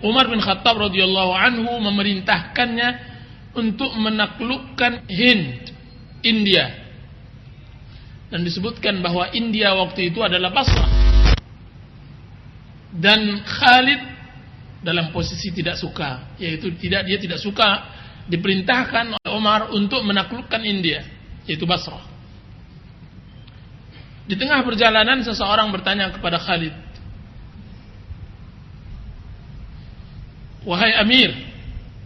Umar bin Khattab radhiyallahu anhu memerintahkannya untuk menaklukkan Hind, India. Dan disebutkan bahwa India waktu itu adalah Basrah. Dan Khalid dalam posisi tidak suka, yaitu dia tidak suka diperintahkan oleh Umar untuk menaklukkan India, yaitu Basrah. Di tengah perjalanan seseorang bertanya kepada Khalid, "Wahai Amir,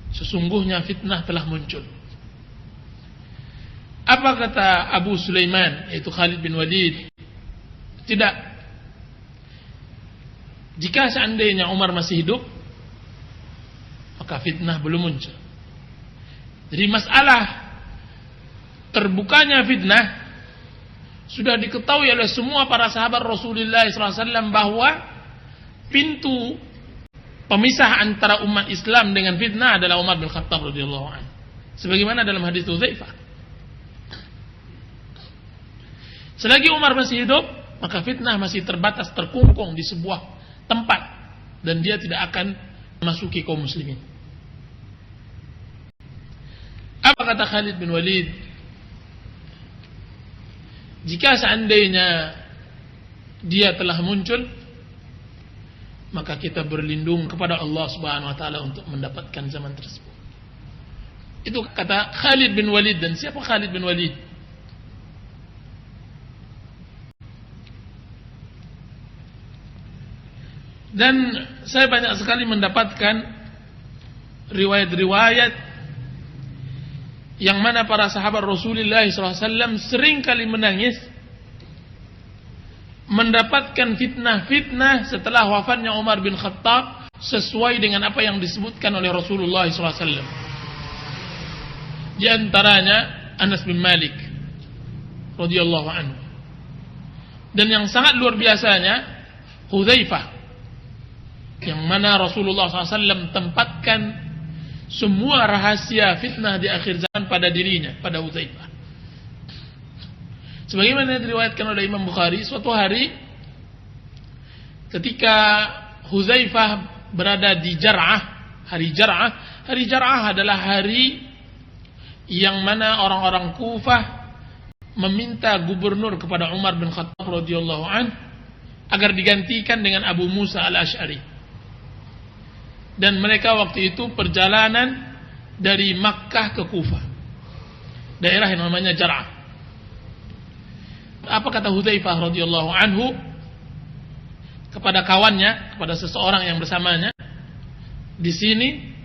sesungguhnya fitnah telah muncul." Apa kata Abu Sulaiman, yaitu Khalid bin Walid? Tidak. Jika seandainya Umar masih hidup, maka fitnah belum muncul. Jadi masalah terbukanya fitnah sudah diketahui oleh semua para sahabat Rasulullah SAW bahwa pintu pemisah antara umat Islam dengan fitnah adalah Umar bin Khattab radhiyallahu anhu. Sebagaimana dalam hadis Hudzaifah. Selagi Umar masih hidup, maka fitnah masih terbatas, terkungkung di sebuah tempat, dan dia tidak akan memasuki kaum muslimin. Apa kata Khalid bin Walid? Jika seandainya dia telah muncul, maka kita berlindung kepada Allah Subhanahu wa taala untuk mendapatkan zaman tersebut. Itu kata Khalid bin Walid. Dan siapa Khalid bin Walid? Dan saya banyak sekali mendapatkan riwayat-riwayat yang mana para sahabat Rasulullah SAW sering kali menangis mendapatkan fitnah-fitnah setelah wafatnya Umar bin Khattab, sesuai dengan apa yang disebutkan oleh Rasulullah SAW. Di antaranya Anas bin Malik radhiyallahu anhu. Dan yang sangat luar biasanya Hudzaifah, yang mana Rasulullah SAW tempatkan semua rahasia fitnah di akhir zaman pada dirinya, pada Hudzaifah. Sebagaimana diriwayatkan oleh Imam Bukhari, suatu hari ketika Hudzaifah berada di Jar'ah, hari Jar'ah adalah hari yang mana orang-orang Kufah meminta gubernur kepada Umar bin Khattab radhiyallahu anhu agar digantikan dengan Abu Musa al-Asy'ari. Dan mereka waktu itu perjalanan dari Makkah ke Kufah, daerah yang namanya Jar'ah. Apa kata Hudzaifah radhiyallahu anhu kepada kawannya, kepada seseorang yang bersamanya? Di sini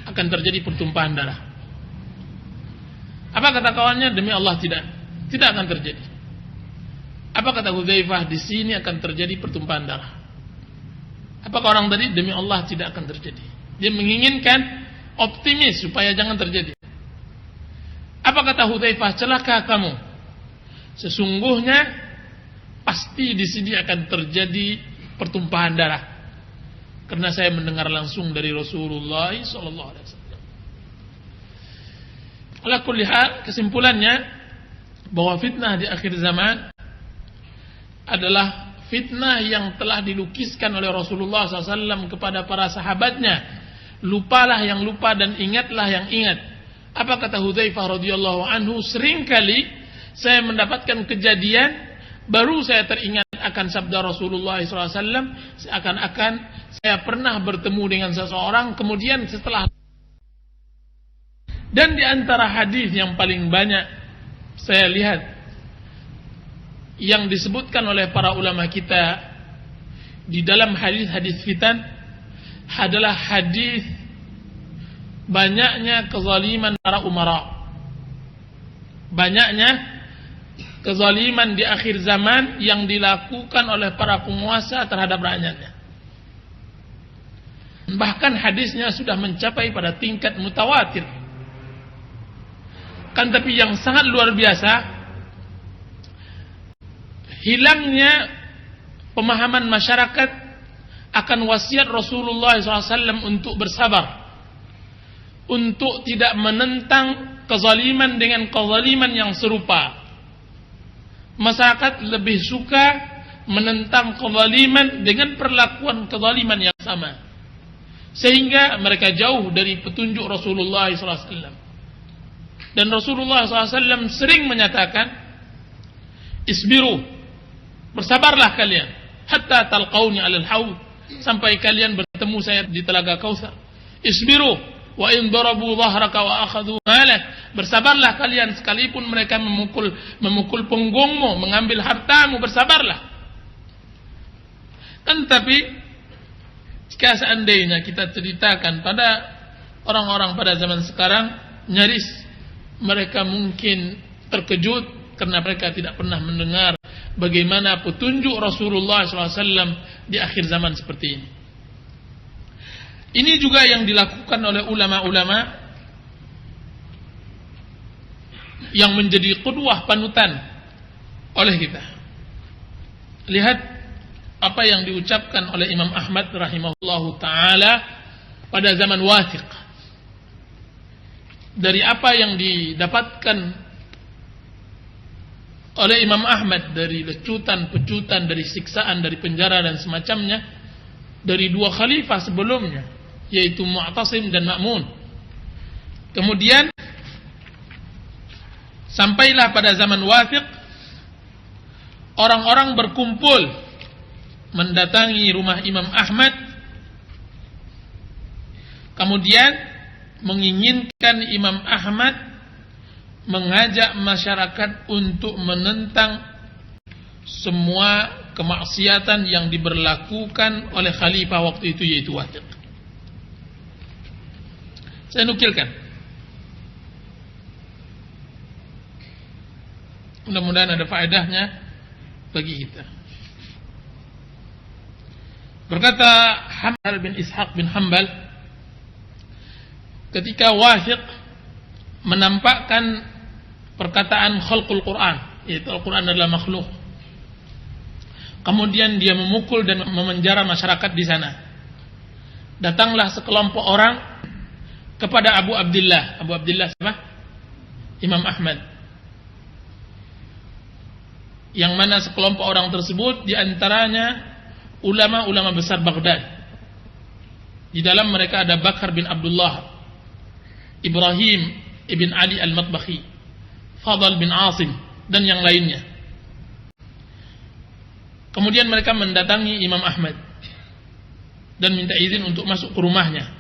akan terjadi pertumpahan darah. Apa kata kawannya? Demi Allah tidak akan terjadi. Apa kata Hudzaifah? Di sini akan terjadi pertumpahan darah. Apakah orang tadi? Demi Allah tidak akan terjadi. Dia menginginkan optimis supaya jangan terjadi. Apa kata Hudzaifah? Celaka kamu. Sesungguhnya pasti di sini akan terjadi pertumpahan darah. Karena saya mendengar langsung dari Rasulullah sallallahu alaihi wasallam. Ala kulli hal, kesimpulannya bahwa fitnah di akhir zaman adalah fitnah yang telah dilukiskan oleh Rasulullah SAW kepada para sahabatnya. Lupalah yang lupa dan ingatlah yang ingat. Apa kata Hudzaifah radhiyallahu anhu? Seringkali saya mendapatkan kejadian, baru saya teringat akan sabda Rasulullah SAW. Seakan-akan saya pernah bertemu dengan seseorang, kemudian setelah. Dan di antara hadis yang paling banyak saya lihat yang disebutkan oleh para ulama kita di dalam hadis-hadis fitan adalah hadis banyaknya kezaliman para umara, banyaknya kezaliman di akhir zaman yang dilakukan oleh para penguasa terhadap rakyatnya. Bahkan hadisnya sudah mencapai pada tingkat mutawatir. Kan tapi yang sangat luar biasa, hilangnya pemahaman masyarakat akan wasiat Rasulullah SAW untuk bersabar, untuk tidak menentang kezaliman dengan kezaliman yang serupa. Masyarakat lebih suka menentang kezaliman dengan perlakuan kezaliman yang sama. sehingga mereka jauh dari petunjuk Rasulullah SAW. Dan Rasulullah SAW sering menyatakan, isbiru, bersabarlah kalian, hatta talqauni alal haud, sampai kalian bertemu saya di telaga Kautsar. Isbiru wa in darabu dhahraka wa akhadhu malak, bersabarlah kalian sekalipun mereka memukul punggungmu, mengambil hartamu, bersabarlah. Kan tapi jika seandainya kita ceritakan pada orang-orang pada zaman sekarang, nyaris mereka mungkin terkejut karena mereka tidak pernah mendengar bagaimana petunjuk Rasulullah SAW di akhir zaman seperti ini. Ini juga yang dilakukan oleh ulama-ulama yang menjadi qudwah, panutan oleh kita. Lihat apa yang diucapkan oleh Imam Ahmad rahimahullahu ta'ala pada zaman Wathiq. Dari apa yang didapatkan oleh Imam Ahmad dari lecutan, pecutan, dari siksaan, dari penjara dan semacamnya, dari dua khalifah sebelumnya, yaitu Mu'tasim dan Ma'mun. Kemudian sampailah pada zaman Wathiq, orang-orang berkumpul mendatangi rumah Imam Ahmad, kemudian menginginkan Imam Ahmad mengajak masyarakat untuk menentang semua kemaksiatan yang diberlakukan oleh khalifah waktu itu, yaitu Wathiq. Saya nukilkan, mudah-mudahan ada faedahnya bagi kita. Berkata Hanbal bin Ishaq bin Hanbal, ketika Wathiq menampakkan perkataan khalqul Quran, yaitu Al-Quran adalah makhluk, kemudian dia memukul dan memenjara masyarakat di sana, datanglah sekelompok orang kepada Abu Abdillah. Abu Abdillah siapa? Imam Ahmad. Yang mana sekelompok orang tersebut diantaranya ulama-ulama besar Baghdad. Di dalam mereka ada Bakar bin Abdullah, Ibrahim ibn Ali al-Matbakhi, Fadl bin Asim, dan yang lainnya. Kemudian mereka mendatangi Imam Ahmad dan minta izin untuk masuk ke rumahnya.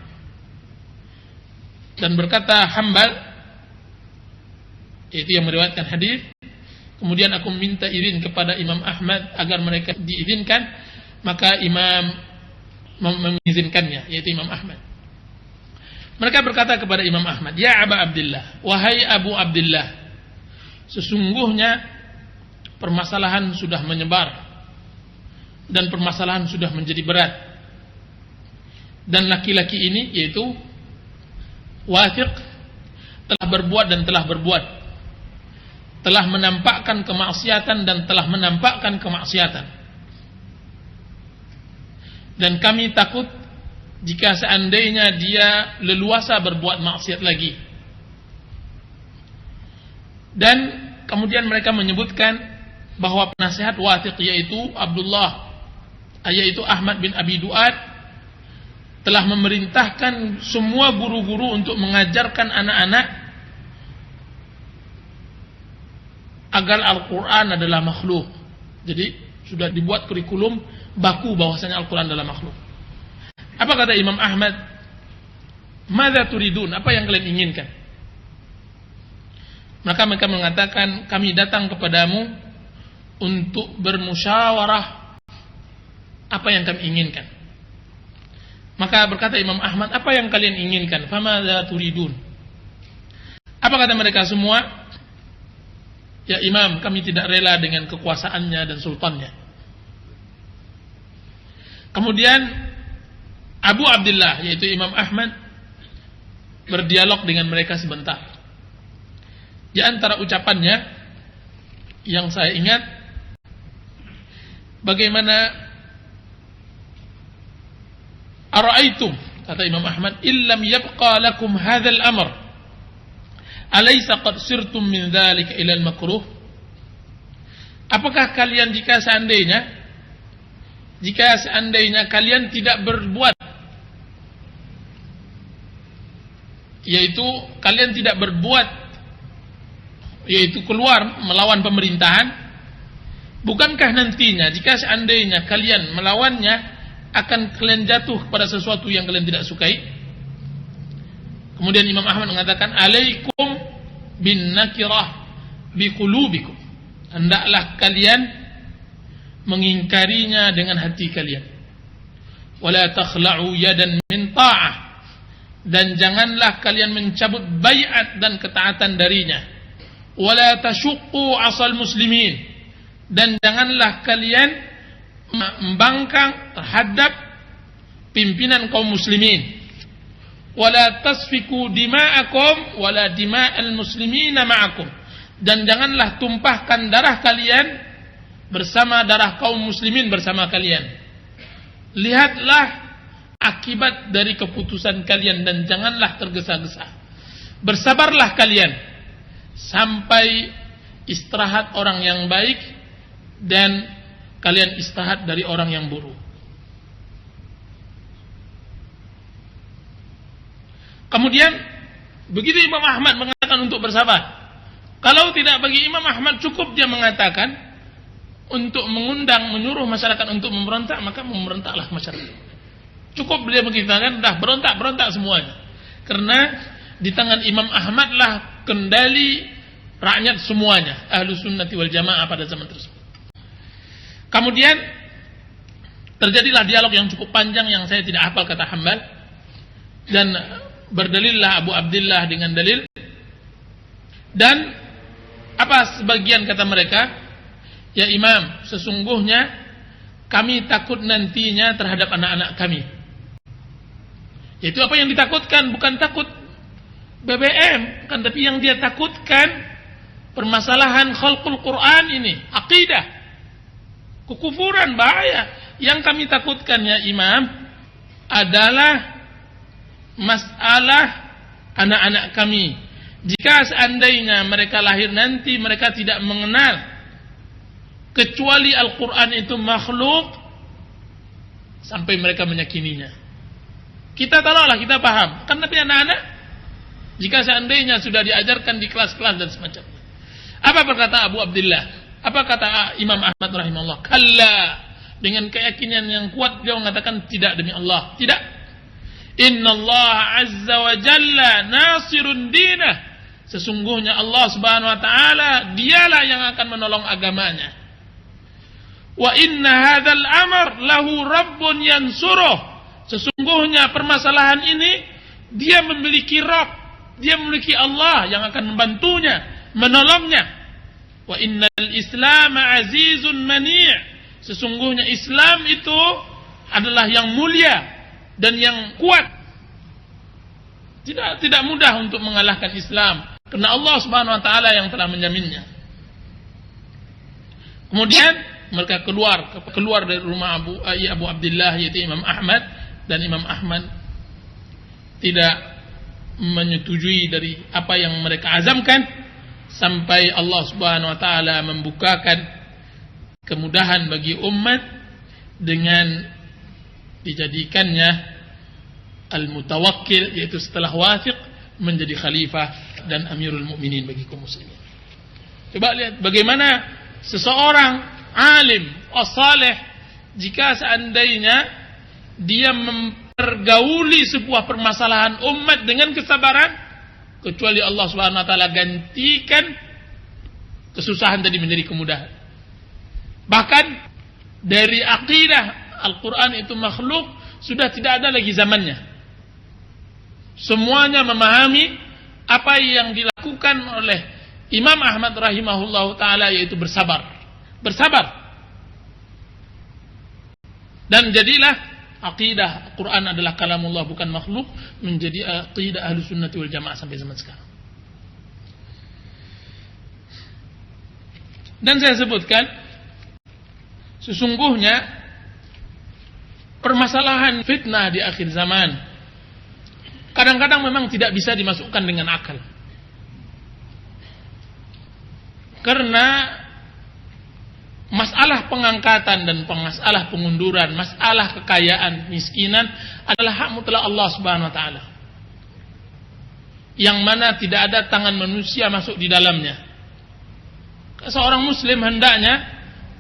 Dan berkata Hanbal, yaitu yang meriwayatkan hadis, kemudian aku minta izin kepada Imam Ahmad agar mereka diizinkan. Maka Imam mengizinkannya, yaitu Imam Ahmad. Mereka berkata kepada Imam Ahmad, ya Aba Abdillah, wahai Abu Abdillah, sesungguhnya permasalahan sudah menyebar dan permasalahan sudah menjadi berat, dan laki-laki ini, yaitu Wathiq, telah berbuat dan telah berbuat, telah menampakkan kemaksiatan dan telah menampakkan kemaksiatan. Dan kami takut jika seandainya dia leluasa berbuat maksiat lagi. Dan kemudian mereka menyebutkan bahwa penasihat Wathiq, yaitu yaitu Ahmad bin Abi Du'ad, telah memerintahkan semua guru-guru untuk mengajarkan anak-anak agar Al-Quran adalah makhluk. Jadi sudah dibuat kurikulum baku bahwasanya Al-Quran adalah makhluk. Apa kata Imam Ahmad? Madza turidun? Apa yang kalian inginkan? Maka mereka mengatakan, kami datang kepadamu untuk bermusyawarah apa yang kami inginkan. Maka berkata Imam Ahmad, apa yang kalian inginkan? Famadza turidun? Apa kata mereka semua? Ya Imam, kami tidak rela dengan kekuasaannya dan sultannya. Kemudian Abu Abdillah, yaitu Imam Ahmad, berdialog dengan mereka sebentar. Di antara ucapannya yang saya ingat, bagaimana ara'aitum, kata Imam Ahmad, illam yabqa lakum hadzal amr, alaysa qad sirtum min dzalika ila al-makruh? Apakah kalian jika seandainya kalian tidak berbuat yaitu kalian tidak berbuat, yaitu keluar melawan pemerintahan, bukankah nantinya jika seandainya kalian melawannya akan kalian jatuh kepada sesuatu yang kalian tidak sukai? Kemudian Imam Ahmad mengatakan, alaikum bin nakirah biqulubikum, hendaklah kalian mengingkarinya dengan hati kalian. Wala takhla'u yadan min ta'ah, dan janganlah kalian mencabut baiat dan ketaatan darinya. Wala tashuqqu 'asal muslimin, dan janganlah kalian membangkang terhadap pimpinan kaum muslimin. Wala tasfiku dima'akum wala dima'al muslimina ma'akum, dan janganlah tumpahkan darah kalian bersama darah kaum muslimin bersama kalian. Lihatlah akibat dari keputusan kalian dan janganlah tergesa-gesa. Bersabarlah kalian sampai istirahat orang yang baik dan kalian istirahat dari orang yang buruk. Kemudian begitu Imam Ahmad mengatakan untuk bersabar. Kalau tidak, bagi Imam Ahmad cukup dia mengatakan untuk mengundang, menyuruh masyarakat untuk memberontak, maka memberontaklah masyarakat. Cukup beliau mengatakan dah berontak semuanya. Karena di tangan Imam Ahmad lah kendali rakyat semuanya, Ahlus Sunnati wal Jamaah pada zaman tersebut. Kemudian terjadilah dialog yang cukup panjang yang saya tidak hafal kata Hambal, dan berdalillah Abu Abdillah dengan dalil. Dan apa sebagian kata mereka, ya Imam, sesungguhnya kami takut nantinya terhadap anak-anak kami. Yaitu apa yang ditakutkan, bukan takut BBM, kan, tapi yang dia takutkan permasalahan khalqul Quran ini, akidah, kekufuran, bahaya. Yang kami takutkan ya Imam adalah masalah anak-anak kami. Jika seandainya mereka lahir nanti mereka tidak mengenal kecuali Al-Quran itu makhluk sampai mereka meyakininya. Kita taruhlah, kita paham. Kan tapi anak-anak, jika seandainya sudah diajarkan di kelas-kelas dan semacamnya. Apa berkata Abu Abdillah? Apa kata Imam Ahmad rahimahullah? Kalla, dengan keyakinan yang kuat dia mengatakan tidak, demi Allah, tidak. Innallaha azza wa jalla nasirun dinah. Sesungguhnya Allah Subhanahu wa taala dialah yang akan menolong agamanya. Wa inna hadzal amr lahu rabbun yansuruh. Sesungguhnya permasalahan ini dia memiliki Rabb, dia memiliki Allah yang akan membantunya, menolongnya. Wa innal Islam azizun mani'. Sesungguhnya Islam itu adalah yang mulia dan yang kuat. Tidak mudah untuk mengalahkan Islam karena Allah Subhanahu wa taala yang telah menjaminnya. Kemudian mereka keluar dari rumah Abu Abdillah yaitu Imam Ahmad, dan Imam Ahmad tidak menyetujui dari apa yang mereka azamkan sampai Allah Subhanahu wa taala membukakan kemudahan bagi umat dengan dijadikannya al-mutawakkil, yaitu setelah wathiq menjadi khalifah dan amirul mukminin bagi kaum muslimin. Coba lihat bagaimana seseorang alim as-salih jika seandainya dia mempergauli sebuah permasalahan umat dengan kesabaran, kecuali Allah Subhanahu wa taala gantikan kesusahan tadi menjadi kemudahan. Bahkan dari akidah Al-Quran itu makhluk sudah tidak ada lagi zamannya. Semuanya memahami apa yang dilakukan oleh Imam Ahmad rahimahullah ta'ala, yaitu bersabar. Dan jadilah aqidah Quran adalah kalamullah bukan makhluk menjadi aqidah Ahlus Sunnati wal Jamaah sampai zaman sekarang. Dan saya sebutkan sesungguhnya permasalahan fitnah di akhir zaman kadang-kadang memang tidak bisa dimasukkan dengan akal. Karena masalah pengangkatan dan masalah pengunduran, masalah kekayaan, miskinan adalah hak mutlak Allah Subhanahu wa taala. yang mana tidak ada tangan manusia masuk di dalamnya. Seorang muslim hendaknya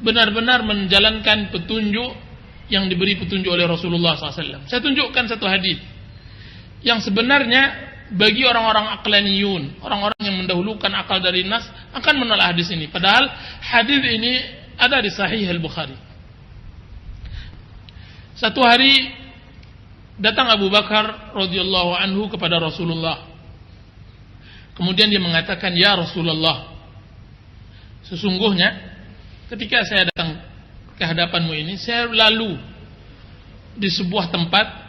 benar-benar menjalankan petunjuk yang diberi petunjuk oleh Rasulullah SAW. Saya tunjukkan satu hadis yang sebenarnya bagi orang-orang aqlaniyun, orang-orang yang mendahulukan akal dari nas, akan menolak hadis ini. Padahal hadis ini ada di Sahih Al-Bukhari. Satu hari datang Abu Bakar radhiyallahu anhu kepada Rasulullah. Kemudian dia mengatakan, "Ya Rasulullah, sesungguhnya ketika saya datang ke hadapanmu ini, saya lalu di sebuah tempat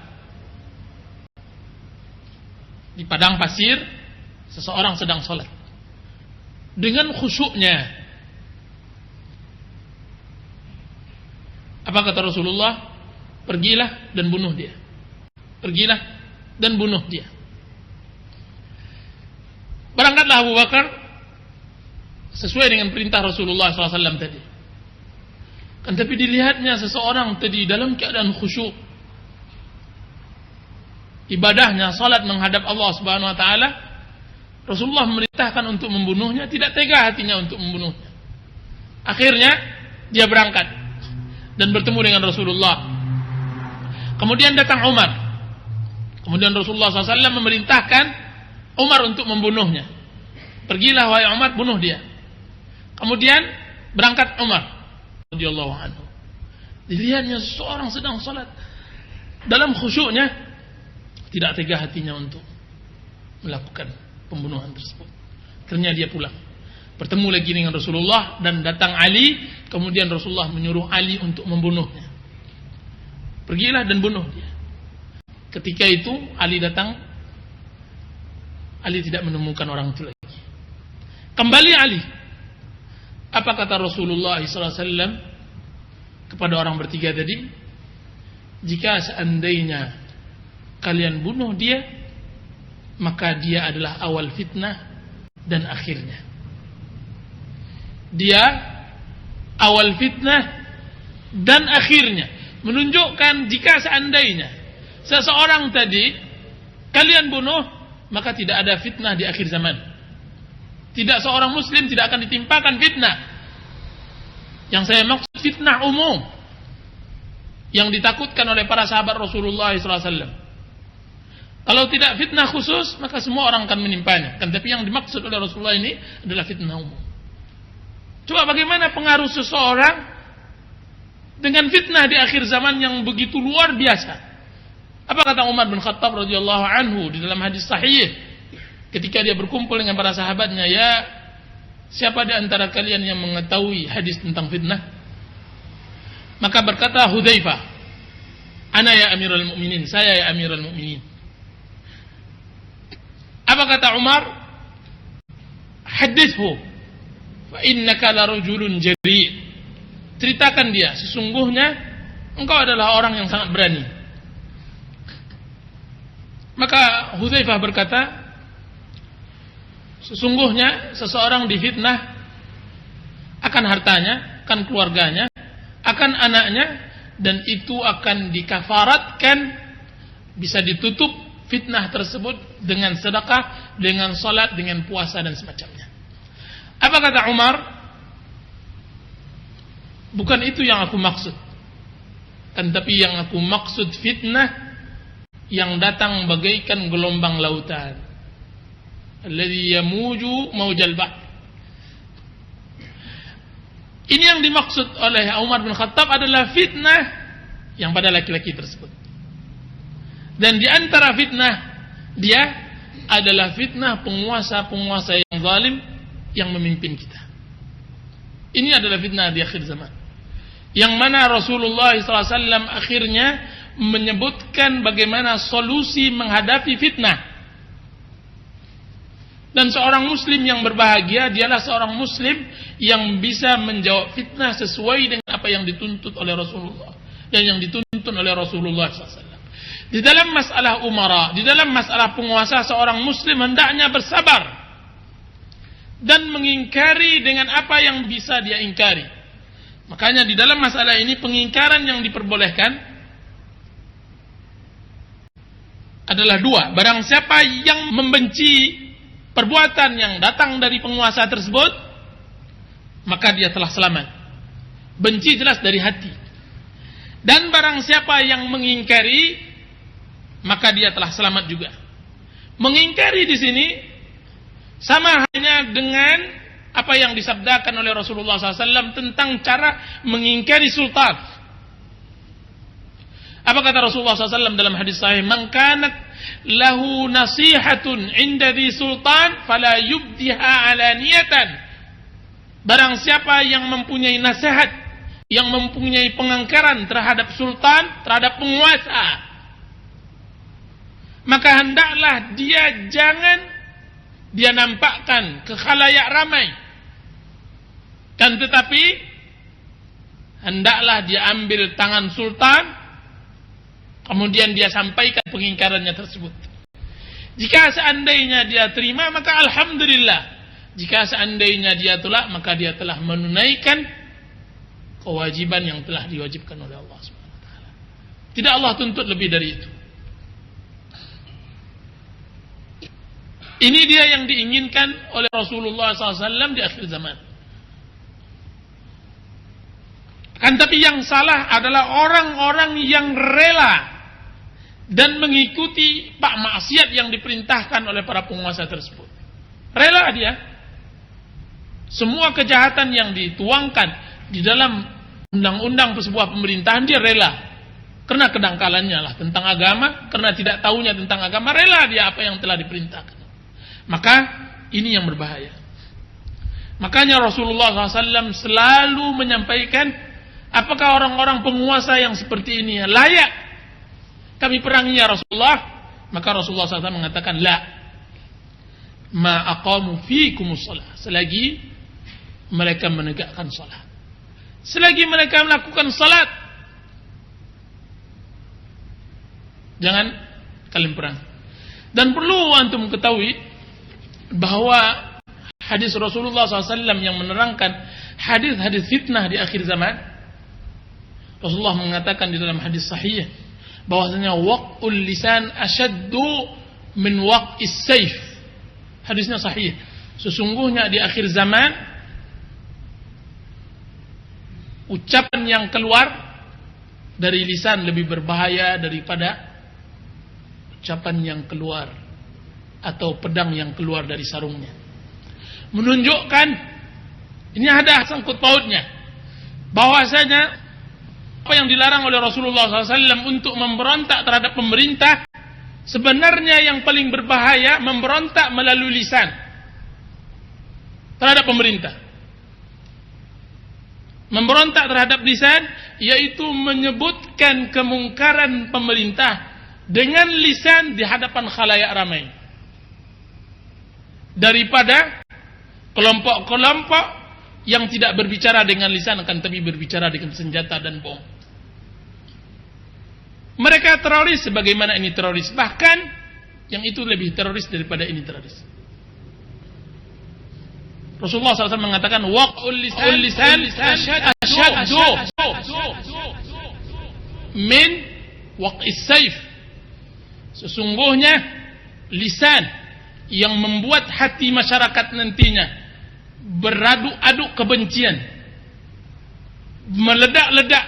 di padang pasir, seseorang sedang sholat dengan khusyuknya." Apa kata Rasulullah? "Pergilah dan bunuh dia. Pergilah dan bunuh dia." Berangkatlah Abu Bakar sesuai dengan perintah Rasulullah SAW tadi. Kan tapi dilihatnya seseorang tadi dalam keadaan khusyuk, ibadahnya salat menghadap Allah Subhanahu wa taala. Rasulullah memerintahkan untuk membunuhnya, tidak tega hatinya untuk membunuhnya. Akhirnya dia berangkat dan bertemu dengan Rasulullah. Kemudian datang Umar. Kemudian Rasulullah SAW memerintahkan Umar untuk membunuhnya. "Pergilah wahai Umar, bunuh dia." Kemudian berangkat Umar radhiyallahu anhu. Dilihatnya seorang sedang salat dalam khusyuknya, tidak tega hatinya untuk melakukan pembunuhan tersebut. Akhirnya dia pulang, bertemu lagi dengan Rasulullah, dan datang Ali. Kemudian Rasulullah menyuruh Ali untuk membunuhnya. "Pergilah dan bunuh dia." Ketika itu Ali datang. Ali tidak menemukan orang itu lagi. Kembali Ali. Apa kata Rasulullah SAW kepada orang bertiga tadi? "Jika seandainya kalian bunuh dia, maka dia adalah awal fitnah dan akhirnya." Dia awal fitnah dan akhirnya. Menunjukkan jika seandainya seseorang tadi kalian bunuh, maka tidak ada fitnah di akhir zaman. Tidak seorang muslim tidak akan ditimpakan fitnah. Yang saya maksud fitnah umum yang ditakutkan oleh para sahabat Rasulullah SAW. Kalau tidak fitnah khusus, maka semua orang akan menimpanya. Tapi yang dimaksud oleh Rasulullah ini adalah fitnah umum. Coba bagaimana pengaruh seseorang dengan fitnah di akhir zaman yang begitu luar biasa. Apa kata Umar bin Khattab radhiyallahu anhu di dalam hadis sahih ketika dia berkumpul dengan para sahabatnya? "Ya, siapa di antara kalian yang mengetahui hadis tentang fitnah?" Maka berkata Hudzaifah, "Ana ya Amirul Mukminin, saya ya Amirul Mukminin." Apa kata Umar? "Hadithu fa innaka la rajulun jari'." Ceritakan dia, sesungguhnya engkau adalah orang yang sangat berani. Maka Hudzaifah berkata, "Sesungguhnya seseorang difitnah akan hartanya, akan keluarganya, akan anaknya, dan itu akan dikafaratkan, bisa ditutup fitnah tersebut dengan sedekah, dengan salat, dengan puasa dan semacamnya." Apa kata Umar? "Bukan itu yang aku maksud. Tapi yang aku maksud fitnah yang datang bagaikan gelombang lautan. Alladhi yamuju maujal bahr." Ini yang dimaksud oleh Umar bin Khattab adalah fitnah yang pada laki-laki tersebut. Dan di antara fitnah dia adalah fitnah penguasa-penguasa yang zalim yang memimpin kita. Ini adalah fitnah di akhir zaman. Yang mana Rasulullah SAW akhirnya menyebutkan bagaimana solusi menghadapi fitnah. Dan seorang muslim yang berbahagia dialah seorang muslim yang bisa menjawab fitnah sesuai dengan apa yang dituntut oleh Rasulullah dan yang dituntun oleh Rasulullah SAW. Di dalam masalah umara, di dalam masalah penguasa, seorang muslim hendaknya bersabar dan mengingkari dengan apa yang bisa dia ingkari. Makanya di dalam masalah ini pengingkaran yang diperbolehkan adalah dua. Barang siapa yang membenci perbuatan yang datang dari penguasa tersebut, maka dia telah selamat. Benci jelas dari hati. Dan barang siapa yang mengingkari, maka dia telah selamat juga. Mengingkari di sini sama halnya dengan apa yang disabdakan oleh Rasulullah SAW tentang cara mengingkari sultan. Apa kata Rasulullah SAW dalam hadis sahih? Man kanat lahu nasihatun inda di sultan fala yubdiha alaniyatan. Barang siapa yang mempunyai nasihat, yang mempunyai pengangkaran terhadap sultan, terhadap penguasa, maka hendaklah jangan dia nampakkan ke khalayak ramai. Kan tetapi hendaklah dia ambil tangan sultan, kemudian dia sampaikan pengingkarannya tersebut. Jika seandainya dia terima, maka alhamdulillah. Jika seandainya dia tolak, maka dia telah menunaikan kewajiban yang telah diwajibkan oleh Allah SWT. Tidak Allah tuntut lebih dari itu. Ini dia yang diinginkan oleh Rasulullah SAW di akhir zaman. Kan tapi yang salah adalah orang-orang yang rela dan mengikuti maksiat yang diperintahkan oleh para penguasa tersebut. Rela dia. Semua kejahatan yang dituangkan di dalam undang-undang sebuah pemerintahan dia rela. Karena kedangkalannya lah tentang agama, karena tidak tahunya tentang agama, rela dia apa yang telah diperintahkan. Maka ini yang berbahaya. Makanya Rasulullah SAW selalu menyampaikan, apakah orang-orang penguasa yang seperti ini layak kami perangi ya Rasulullah? Maka Rasulullah SAW mengatakan, la ma aqamu fikumus shalah, selagi mereka menegakkan salat, selagi mereka melakukan salat, jangan kalian perang. Dan perlu antum ketahui bahwa hadis Rasulullah SAW yang menerangkan hadis-hadis fitnah di akhir zaman, Rasulullah mengatakan di dalam hadis sahih bahwasanya waqul lisan ashaddu min waqis sayf. Hadisnya sahih. Sesungguhnya di akhir zaman ucapan yang keluar dari lisan lebih berbahaya daripada ucapan yang keluar atau pedang yang keluar dari sarungnya. Menunjukkan ini ada sangkut pautnya bahwasanya apa yang dilarang oleh Rasulullah SAW untuk memberontak terhadap pemerintah, sebenarnya yang paling berbahaya memberontak melalui lisan terhadap pemerintah. Memberontak terhadap lisan yaitu menyebutkan kemungkaran pemerintah dengan lisan di hadapan khalayak ramai, daripada kelompok-kelompok yang tidak berbicara dengan lisan akan tapi berbicara dengan senjata dan bom. Mereka teroris sebagaimana ini teroris, bahkan yang itu lebih teroris daripada ini teroris. Rasulullah SAW mengatakan waqul lisan asyaddu min waqis sayf. Sesungguhnya lisan yang membuat hati masyarakat nantinya beradu-adu kebencian, meledak-ledak,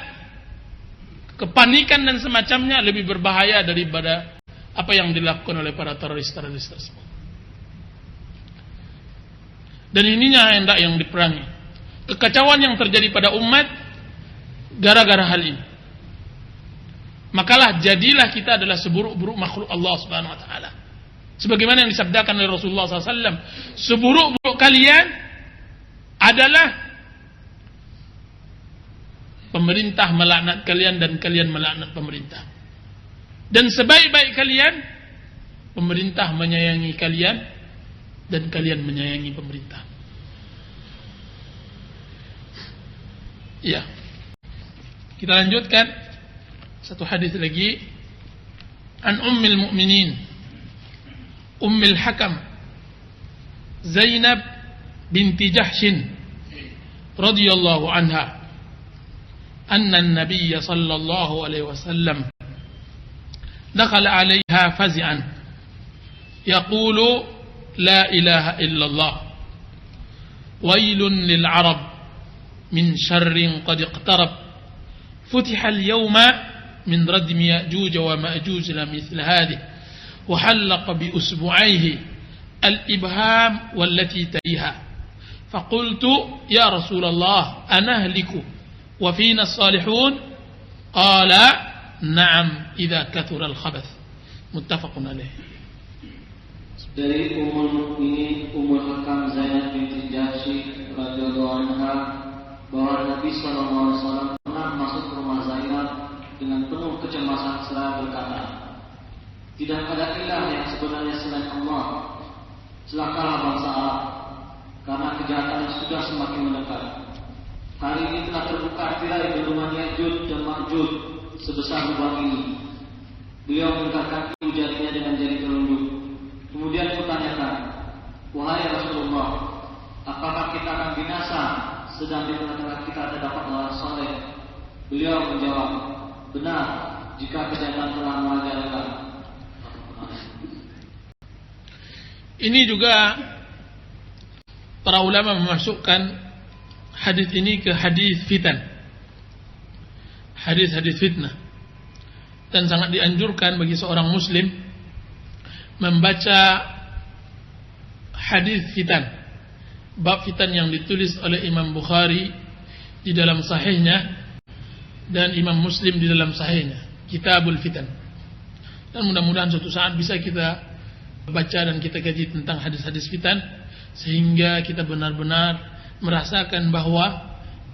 kepanikan dan semacamnya lebih berbahaya daripada apa yang dilakukan oleh para teroris-teroris tersebut. Dan ininya hendak yang diperangi. Kekacauan yang terjadi pada umat gara-gara hal ini. Makalah jadilah kita adalah seburuk-buruk makhluk Allah Subhanahu wa taala. Sebagaimana yang disabdakan oleh Rasulullah SAW, seburuk-buruk kalian adalah pemerintah melaknat kalian dan kalian melaknat pemerintah. Dan sebaik-baik kalian, pemerintah menyayangi kalian dan kalian menyayangi pemerintah. Ya. Kita lanjutkan satu hadis lagi. An Ummul Mukminin Ummul Hakam Zainab binti Jahshin radhiyallahu anha anna an-nabiy sallallahu alaihi wasallam dakhala 'alaiha fazi'an yaqulu la ilaha illallah. Wailun lil arab min syarrin qad iqtarab. Futiha al-yawma min radmi ya'juj wa ma'juj la mithl hadhihi wa halaqa bi usbu'aihi al-ibham wallati taliha. Faqultu ya Rasulullah anahliku wa fina as-salihun? Qala na'am idza kathura al-khabath. Muttafaqun alaih. Dari Ummul Mukminin Ummul Hakam Zainab binti Jahsy radhiyallahu anha bahwa Nabi sallallahu alaihi wasallam pernah masuk ke rumah Zainab dengan penuh kecemasan seraya berkata, "Tidak ada ilah yang sebenarnya selain Allah. Celakalah bangsa Arab, karena kejahatan sudah semakin mendekat. Hari ini telah terbuka tirai bendungan Ya'juj dan Ma'juj sebesar lubang ini." Beliau mengangkat jarinya dengan jari telunjuk. Kemudian kutanyakan, "Wahai Rasulullah, apakah kita akan binasa sedang di tengah-tengah kita terdapat orang saleh?" Beliau menjawab, "Benar, jika kejahatan telah merajalela." Ini juga para ulama memasukkan hadis ini ke hadis fitan, hadis-hadis fitnah, dan sangat dianjurkan bagi seorang muslim membaca hadis fitan, bab fitan yang ditulis oleh Imam Bukhari di dalam sahihnya dan Imam Muslim di dalam sahihnya, Kitabul Fitan. Dan mudah-mudahan suatu saat bisa kita baca dan kita kaji tentang hadis-hadis fitan, sehingga kita benar-benar merasakan bahwa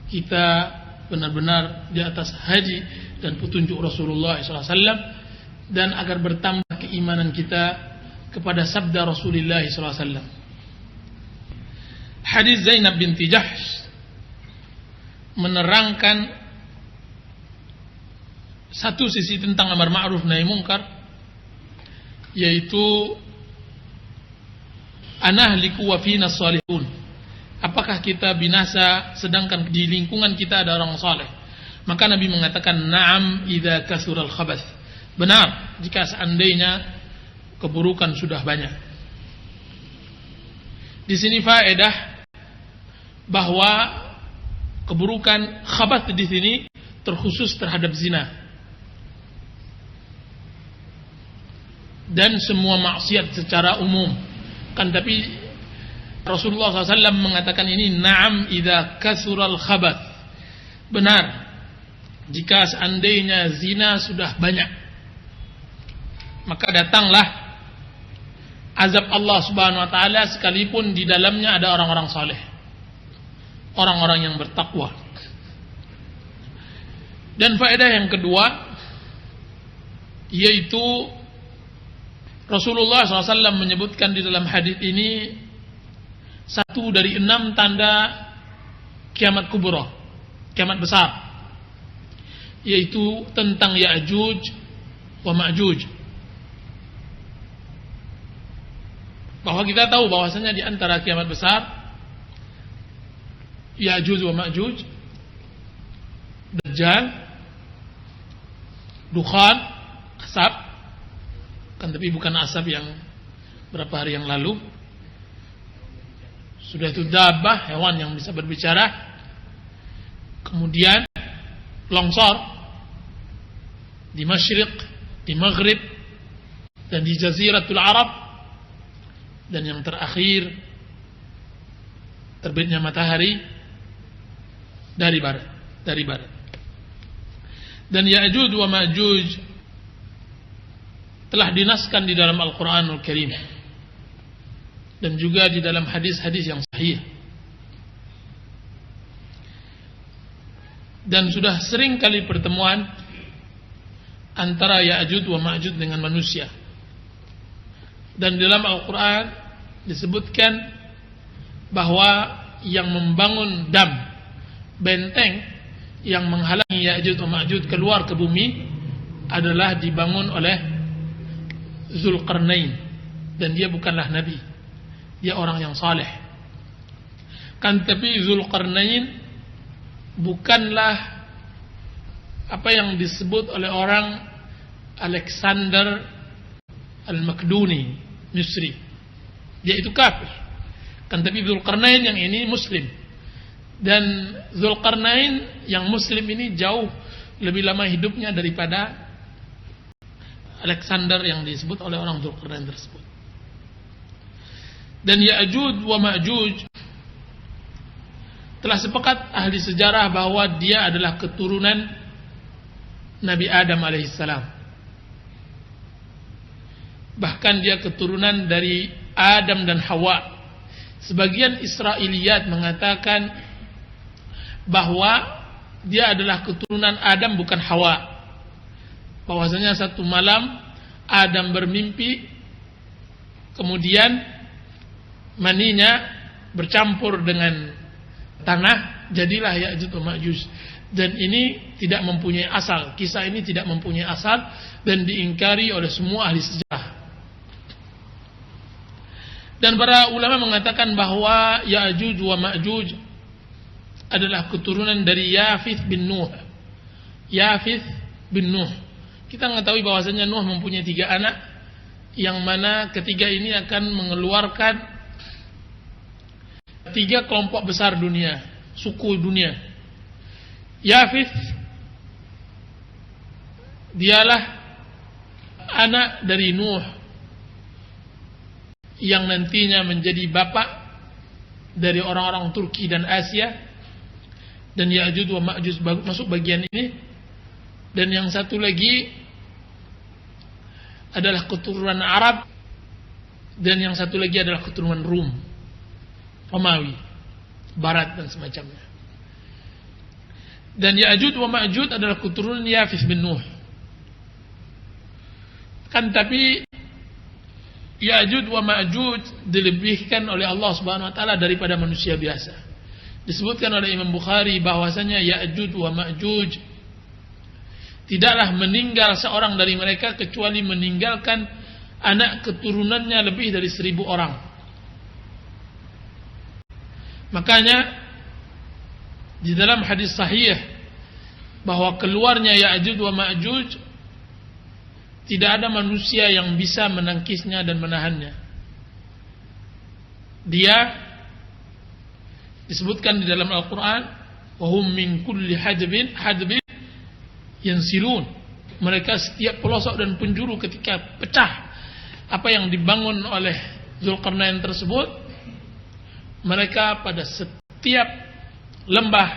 kita benar-benar di atas hadi dan petunjuk Rasulullah SAW, dan agar bertambah keimanan kita kepada sabda Rasulullah SAW. Hadis Zainab binti Jahsh menerangkan satu sisi tentang amar ma'ruf nahi munkar, yaitu anahliku wa fina salihun. Apakah kita binasa sedangkan di lingkungan kita ada orang saleh? Maka Nabi mengatakan, na'am idza kasural khabath. Benar jika seandainya keburukan sudah banyak. Di sini faedah bahwa keburukan khabath di sini terkhusus terhadap zina dan semua maksiat secara umum. Kan tapi Rasulullah SAW mengatakan ini na'am idza kasural khabath. Benar jika seandainya zina sudah banyak, maka datanglah azab Allah Subhanahu wa taala, sekalipun di dalamnya ada orang-orang saleh, orang-orang yang bertakwa. Dan faedah yang kedua, yaitu Rasulullah SAW menyebutkan di dalam hadis ini satu dari 6 tanda kiamat kubra, kiamat besar, yaitu tentang Ya'juj wa Ma'juj. Bahwa kita tahu bahwasanya di antara kiamat besar Ya'juj wa Ma'juj, Dajjal, Dukhan, asap, kan tapi bukan asap yang berapa hari yang lalu. Sudah itu dabah, hewan yang bisa berbicara. Kemudian longsor di Masyriq, di Maghrib, dan di Jaziratul Arab. Dan yang terakhir, terbitnya matahari dari barat. Dan Ya'juj wa Ma'juj telah dinaskan di dalam Al-Quranul Karim dan juga di dalam hadis-hadis yang sahih. Dan sudah sering kali pertemuan antara Ya'juj wa Ma'juj dengan manusia. Dan di dalam Al-Quran disebutkan bahwa yang membangun dam, benteng yang menghalangi Ya'juj wa Ma'juj keluar ke bumi adalah dibangun oleh Zulkarnain, dan dia bukanlah nabi, dia orang yang saleh. Kan tapi Zulkarnain bukanlah apa yang disebut oleh orang Alexander Al-Makduni, Misri. dia itu kafir. Kan tapi Dzulqarnain yang ini muslim. Dan Dzulqarnain yang muslim ini jauh lebih lama hidupnya daripada Alexander yang disebut oleh orang Dzulqarnain tersebut. Dan Ya'juj wa Ma'juj telah sepakat ahli sejarah bahwa dia adalah keturunan Nabi Adam alaihissalam. Bahkan dia keturunan dari Adam dan Hawa. Sebagian Israiliyat mengatakan bahwa dia adalah keturunan Adam bukan Hawa. Bahwasanya satu malam Adam bermimpi, kemudian maninya bercampur dengan tanah, jadilah Ya'juj wa Ma'juj. Dan ini tidak mempunyai asal. Kisah ini tidak mempunyai asal dan diingkari oleh semua ahli sejarah. Dan para ulama mengatakan bahwa Ya'juj wa Ma'juj adalah keturunan dari Yafith bin Nuh. Yafith bin Nuh. Kita mengetahui bahwasanya Nuh mempunyai 3 anak, yang mana ketiga ini akan mengeluarkan 3 kelompok besar dunia, suku dunia. Yafith dialah anak dari Nuh yang nantinya menjadi bapak dari orang-orang Turki dan Asia. Dan Ya'juj wa Ma'juj masuk bagian ini. Dan yang satu lagi adalah keturunan Arab, dan yang satu lagi adalah keturunan Rum, Romawi, Barat dan semacamnya. Dan Ya'juj wa Ma'juj adalah keturunan Yafith bin Nuh. Kan tapi Ya'juj wa Ma'juj dilebihkan oleh Allah Subhanahu wa taala daripada manusia biasa. Disebutkan oleh Imam Bukhari bahwasanya Ya'juj wa Ma'juj tidaklah meninggal seorang dari mereka kecuali meninggalkan anak keturunannya lebih dari 1000 orang. Makanya di dalam hadis sahih bahwa keluarnya Ya'juj wa Ma'juj tidak ada manusia yang bisa menangkisnya dan menahannya. Dia disebutkan di dalam Al-Quran, wahum min kulli hadbin yansilun. Mereka setiap pelosok dan penjuru ketika pecah apa yang dibangun oleh Dzulqarnain tersebut, mereka pada setiap lembah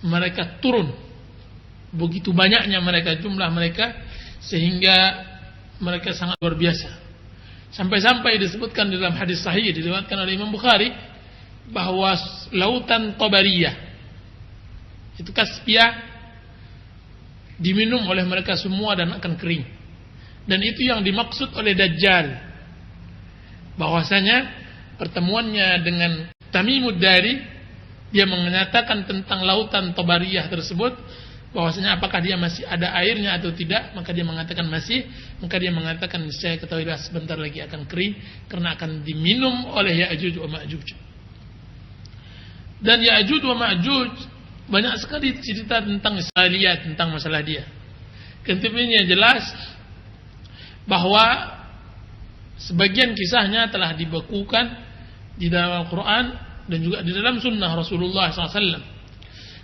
mereka turun. Begitu banyaknya mereka, jumlah mereka, sehingga mereka sangat luar biasa. Sampai-sampai disebutkan dalam hadis sahih diriwayatkan oleh Imam Bukhari bahwa lautan Tabariyah itu Kaspia diminum oleh mereka semua dan akan kering. Dan itu yang dimaksud oleh Dajjal, bahwasanya pertemuannya dengan Tamimud Dari, dia menyatakan tentang lautan Tabariyah tersebut, bahwasanya apakah dia masih ada airnya atau tidak. Maka dia mengatakan masih. Maka dia mengatakan niscaya ketahuilah sebentar lagi akan kering, karena akan diminum oleh Ya'juj wa Ma'juj. Dan Ya'juj wa Ma'juj banyak sekali cerita tentang Israiliyat, tentang masalah dia. Intinya jelas bahwa sebagian kisahnya telah dibekukan di dalam Al-Quran dan juga di dalam sunnah Rasulullah SAW.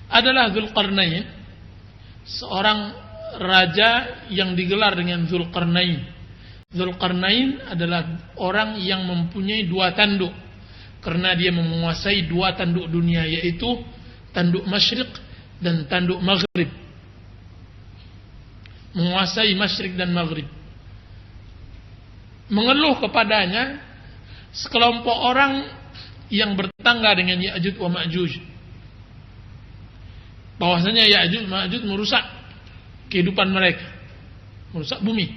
Adalah Dzulqarnain, seorang raja yang digelar dengan Dzulqarnain. Dzulqarnain adalah orang yang mempunyai 2 tanduk, karena dia menguasai 2 tanduk dunia, yaitu tanduk Masyriq dan tanduk Maghrib. Menguasai Masyriq dan Maghrib. Mengeluh kepadanya sekelompok orang yang bertetangga dengan Ya'juj wa Ma'juj, bahwasanya Ya'juj wa Ma'juj merusak kehidupan mereka, merusak bumi.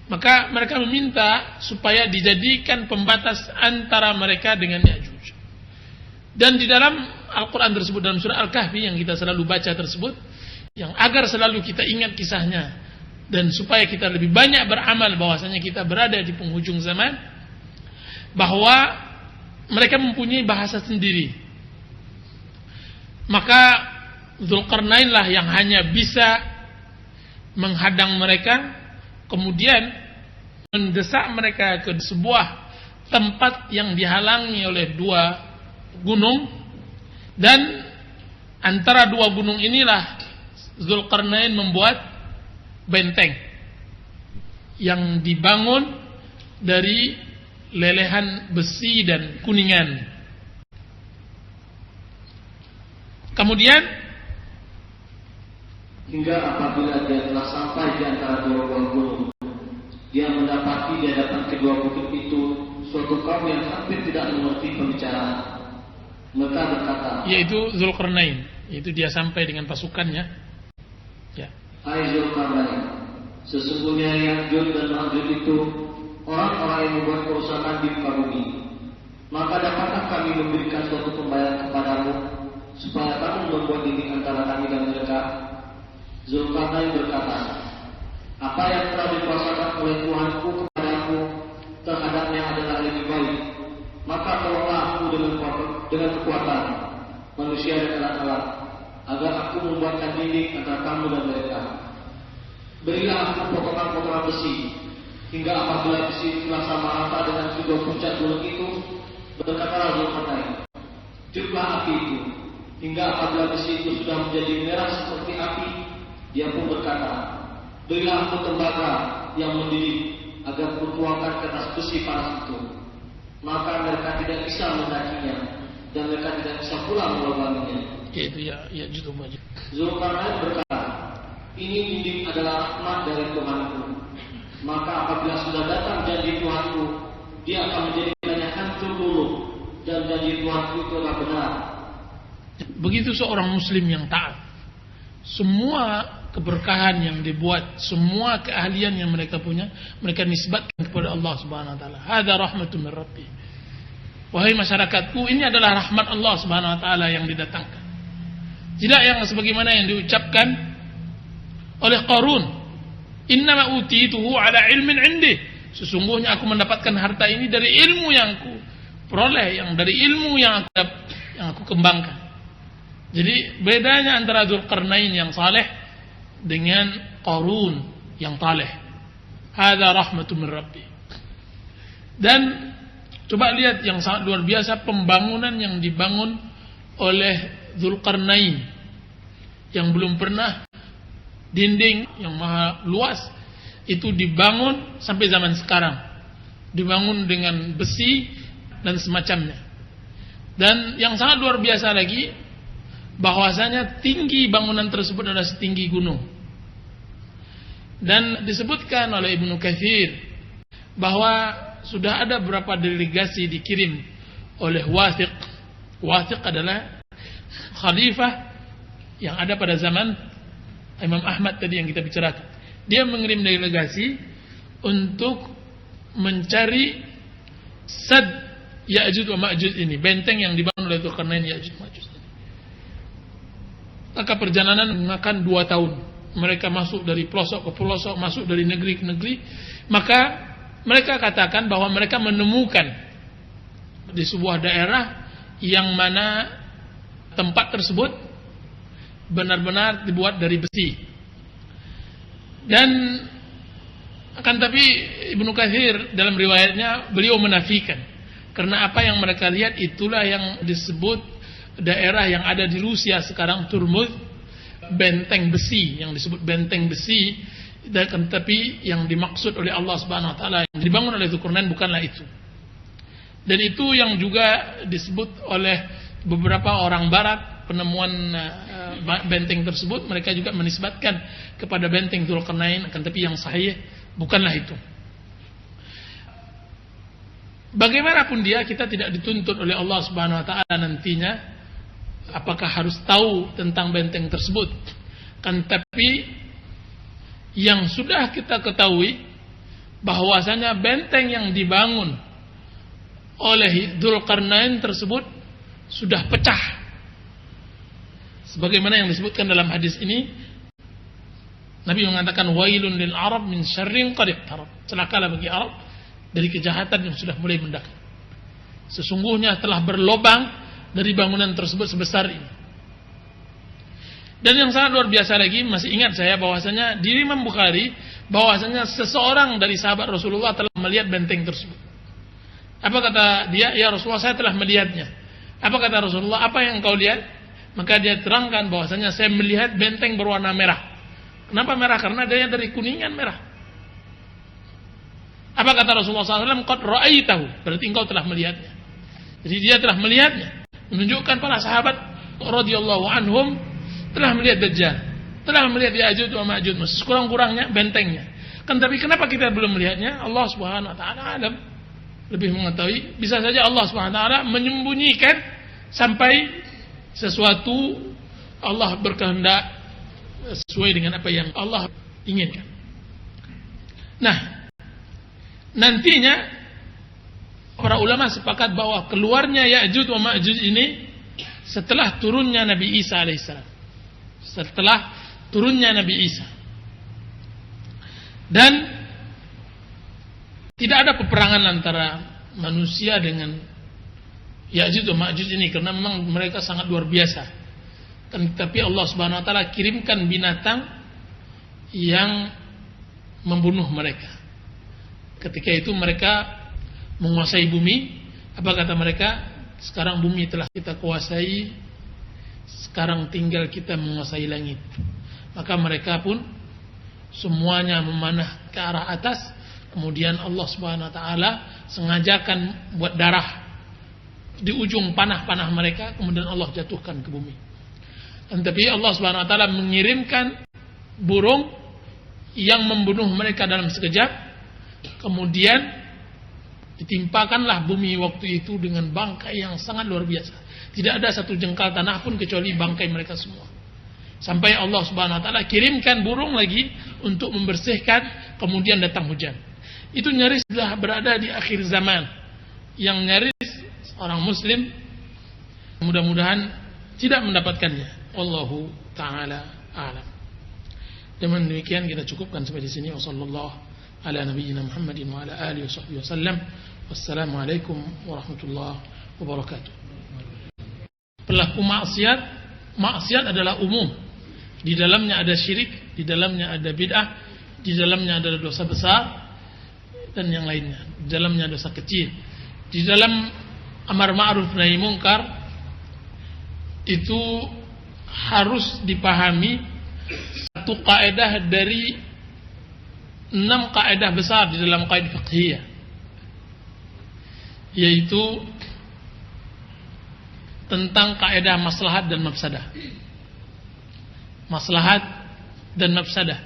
Maka mereka meminta supaya dijadikan pembatas antara mereka dengan Ya'juj. Dan di dalam Al-Quran tersebut, dalam surah Al-Kahfi yang kita selalu baca tersebut, yang agar selalu kita ingat kisahnya dan supaya kita lebih banyak beramal bahwasanya kita berada di penghujung zaman, bahwa mereka mempunyai bahasa sendiri. Maka Dzulqarnain lah yang hanya bisa menghadang mereka, kemudian mendesak mereka ke sebuah tempat yang dihalangi oleh dua gunung, dan antara dua gunung inilah Zulkarnain membuat benteng yang dibangun dari lelehan besi dan kuningan. Kemudian hingga apabila dia telah sampai di antara dua buah gunung, dia mendapati di hadapan kedua bukit itu suatu kaum yang hampir tidak mengerti pembicaraan. Mereka berkata, yaitu Zulkarnain, yaitu dia sampai dengan pasukannya. Ya. Hai Zulkarnain, sesungguhnya Ya'juj dan Ma'juj itu orang-orang yang membuat kerusakan di muka bumi. Maka dapatkah kami memberikan suatu pembayaran kepadamu supaya kamu membuat dinding antara kami dan mereka? Zulkarnain berkata, apa yang telah dikuasakan oleh Tuhanku kepadaku terhadapnya adalah lebih baik. Maka tolonglah aku dengan kekuatan manusia dan alat-alat, agar aku membuatkan dinding antara kamu dan mereka. Berilah aku potongan-potongan besi, hingga apabila besi telah sama rata dengan kedua puncak gunung itu, berkatalah Zulkarnain, tiuplah api itu. Hingga apabila besi itu sudah menjadi merah seperti api, dia pun berkata, berilah aku tembaga yang mendidih, agar kutuangkan ke atas besi panas itu. Maka mereka tidak bisa mendakinya, dan mereka tidak bisa pula melubanginya. Yaitu ya juga maju. Zulkarnain berkata, ini dinding adalah rahmat dari Tuhanku. Maka apabila sudah datang janji Tuhanku, dia akan menjadikannya hancur dulu, dan janji Tuhanku itu adalah benar. Begitu seorang muslim yang taat, semua keberkahan yang dibuat, semua keahlian yang mereka punya, mereka nisbatkan kepada Allah Subhanahu wa taala. Hada rahmatun min Rabbi. Wahai masyarakatku, ini adalah rahmat Allah Subhanahu wa taala yang didatangkan. Tidak yang sebagaimana yang diucapkan oleh Qarun, innama utituhu ala ilmin indi. Sesungguhnya aku mendapatkan harta ini dari ilmu yang aku peroleh, yang dari ilmu yang aku kembangkan. Jadi bedanya antara Zulkarnain yang saleh dengan Qarun yang taleh. Hada rahmatun min Rabbi. Dan coba lihat yang sangat luar biasa pembangunan yang dibangun oleh Zulkarnain, yang belum pernah dinding yang maha luas itu dibangun sampai zaman sekarang. Dibangun dengan besi dan semacamnya. Dan yang sangat luar biasa lagi, bahwasanya tinggi bangunan tersebut adalah setinggi gunung. Dan disebutkan oleh Ibnu Katsir bahwa sudah ada beberapa delegasi dikirim oleh Wathiq. Wathiq adalah khalifah yang ada pada zaman Imam Ahmad tadi yang kita bicarakan. Dia mengirim delegasi untuk mencari Sad Ya'juj wa Ma'juj ini, benteng yang dibangun oleh Zulkarnain Ya'juj wa Ma'juj. Maka perjalanan memakan 2 tahun. Mereka masuk dari pelosok ke pelosok, masuk dari negeri ke negeri. Maka mereka katakan bahwa mereka menemukan di sebuah daerah yang mana tempat tersebut benar-benar dibuat dari besi. Dan akan tapi Ibnu Katsir dalam riwayatnya beliau menafikan, karena apa yang mereka lihat itulah yang disebut daerah yang ada di Rusia sekarang, Turmuz, benteng besi, yang disebut benteng besi. Dan tapi yang dimaksud oleh Allah Subhanahu wa taala yang dibangun oleh Zulkarnain bukanlah itu. Dan itu yang juga disebut oleh beberapa orang barat, penemuan benteng tersebut, mereka juga menisbatkan kepada benteng Zulkarnain, akan tapi yang sahih bukanlah itu. Bagaimanapun dia, kita tidak dituntut oleh Allah Subhanahu wa taala nantinya apakah harus tahu tentang benteng tersebut. Kan tapi yang sudah kita ketahui bahwasanya benteng yang dibangun oleh Zulkarnain tersebut sudah pecah. Sebagaimana yang disebutkan dalam hadis ini, Nabi mengatakan wailun lil Arab min syarrin qad iqtarab. Celakalah bagi Arab dari kejahatan yang sudah mulai mendekat. Sesungguhnya telah berlobang dari bangunan tersebut sebesar ini. Dan yang sangat luar biasa lagi, masih ingat saya bahwasanya di Imam Bukhari bahwasanya seseorang dari sahabat Rasulullah telah melihat benteng tersebut. Apa kata dia? Ya Rasulullah, saya telah melihatnya. Apa kata Rasulullah? Apa yang engkau lihat? Maka dia terangkan bahwasanya saya melihat benteng berwarna merah. Kenapa merah? Karena dia dari kuningan merah. Apa kata Rasulullah SAW? Qad ra'aitahu. Berarti engkau telah melihatnya. Jadi dia telah melihatnya. Menunjukkan para sahabat radhiyallahu anhum telah melihat Dajjal, telah melihat Ya'juj wa Ma'juj, sekurang-kurangnya bentengnya. Kan tapi kenapa kita belum melihatnya? Allah Subhanahu wa taala alam, lebih mengetahui. Bisa saja Allah Subhanahu wa taala menyembunyikan sampai sesuatu Allah berkehendak sesuai dengan apa yang Allah inginkan. Nah, nantinya para ulama sepakat bahwa keluarnya Ya'juj wa Ma'juj ini setelah turunnya Nabi Isa alaihissalam. Setelah turunnya Nabi Isa. Dan tidak ada peperangan antara manusia dengan Ya'juj wa Ma'juj ini karena memang mereka sangat luar biasa. Tapi Allah Subhanahu wa taala kirimkan binatang yang membunuh mereka. Ketika itu mereka menguasai bumi. Apa kata mereka? Sekarang bumi telah kita kuasai, sekarang tinggal kita menguasai langit. Maka mereka pun semuanya memanah ke arah atas. Kemudian Allah Subhanahu wa taala sengajakan buat darah di ujung panah-panah mereka, kemudian Allah jatuhkan ke bumi. Tapi Allah Subhanahu wa taala mengirimkan burung yang membunuh mereka dalam sekejap. Kemudian ditimpakanlah bumi waktu itu dengan bangkai yang sangat luar biasa. Tidak ada satu jengkal tanah pun kecuali bangkai mereka semua. Sampai Allah Subhanahu wa taala kirimkan burung lagi untuk membersihkan, kemudian datang hujan. Itu nyaris sudah berada di akhir zaman. Yang nyaris orang muslim mudah-mudahan tidak mendapatkannya. Wallahu taala a'lam. Dengan demikian kita cukupkan sampai di sini. Wassallallahu ala nabiyyina Muhammadin wa ala alihi wasallam. Wassalamualaikum warahmatullahi wabarakatuh. Pelaku maksiat adalah umum. Di dalamnya ada syirik, di dalamnya ada bid'ah, di dalamnya ada dosa besar dan yang lainnya. Di dalamnya dosa kecil. Di dalam amar ma'ruf nahi munkar itu harus dipahami satu kaidah dari 6 kaidah besar di dalam kaidah fiqhiyah, yaitu tentang kaidah maslahat dan mafsadah. Maslahat dan mafsadah.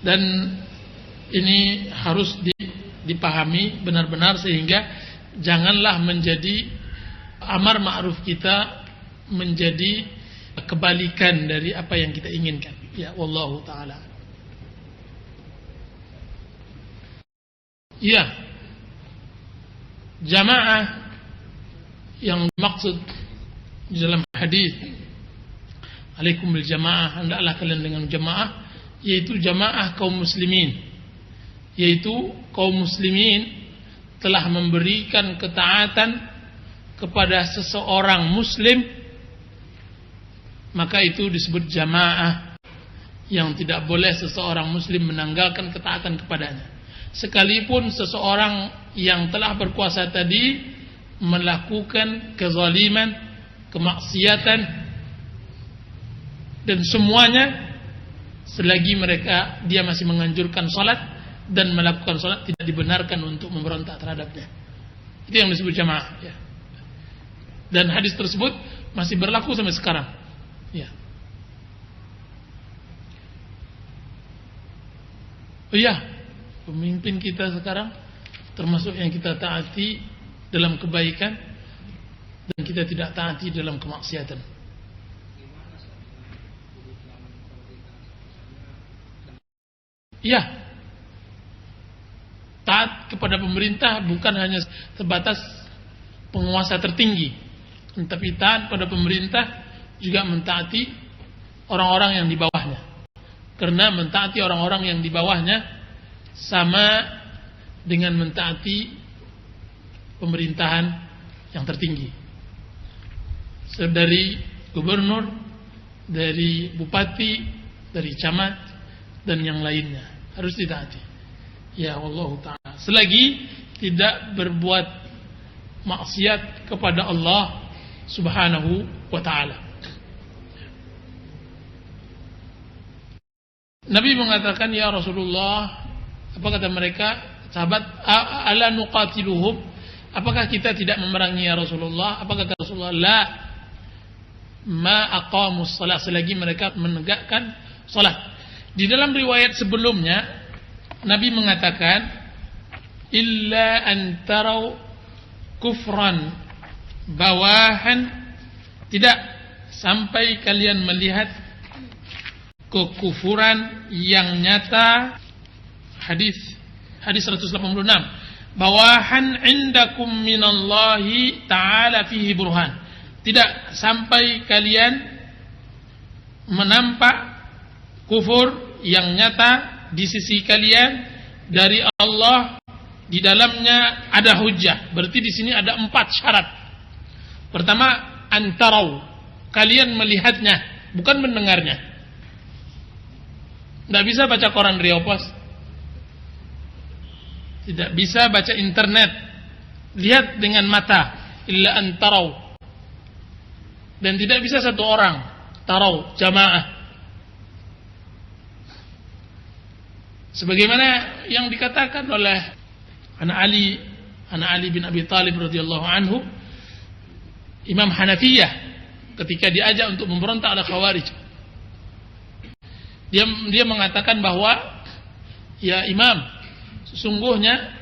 Dan ini harus dipahami benar-benar sehingga janganlah menjadi amar ma'ruf kita menjadi kebalikan dari apa yang kita inginkan. Ya, wallahu taala. Ya, jamaah yang dimaksud di dalam hadis alaikum bil jamaah, hendaklah kalian dengan jamaah, yaitu jamaah kaum muslimin, yaitu kaum muslimin telah memberikan ketaatan kepada seseorang muslim, maka itu disebut jamaah, yang tidak boleh seseorang muslim menanggalkan ketaatan kepadanya. Sekalipun seseorang yang telah berkuasa tadi melakukan kezaliman, kemaksiatan, dan semuanya, selagi dia masih menganjurkan salat dan melakukan salat, tidak dibenarkan untuk memberontak terhadapnya. Itu yang disebut jamaah, ya. Dan hadis tersebut masih berlaku sampai sekarang, ya. Oh iya, pemimpin kita sekarang termasuk yang kita taati dalam kebaikan dan kita tidak taati dalam kemaksiatan. Ya, taat kepada pemerintah bukan hanya sebatas penguasa tertinggi, tetapi taat pada pemerintah juga mentaati orang-orang yang di bawahnya. Karena mentaati orang-orang yang di bawahnya sama dengan mentaati pemerintahan yang tertinggi. Dari gubernur, dari bupati, dari camat, dan yang lainnya harus ditaati. Ya Allah Ta'ala. Selagi tidak berbuat maksiat kepada Allah Subhanahu wa ta'ala. Nabi mengatakan, ya Rasulullah, apa kata mereka, sahabat, ala nuqatiluhum, apakah kita tidak memerangi ya Rasulullah? Apa kata Rasulullah? La ma aqamus salat, selagi mereka menegakkan salat. Di dalam riwayat sebelumnya Nabi mengatakan, illa an tarau kufran bawahan, tidak sampai kalian melihat kekufuran yang nyata. Hadis 186, bawahan indakum minallahi ta'ala fihi burhan, tidak sampai kalian menampak kufur yang nyata di sisi kalian dari Allah, di dalamnya ada hujjah. Berarti di sini ada 4 syarat. Pertama, antarau, kalian melihatnya, bukan mendengarnya. Tidak bisa baca koran Riau Pos, tidak bisa baca internet, lihat dengan mata, illa antarau. Dan tidak bisa satu orang, tarau, jamaah. Sebagaimana yang dikatakan oleh anak Ali bin Abi Thalib radhiyallahu anhu, Imam Hanafiyah, ketika diajak untuk memberontak ala Khawarij, dia mengatakan bahwa, ya Imam, sesungguhnya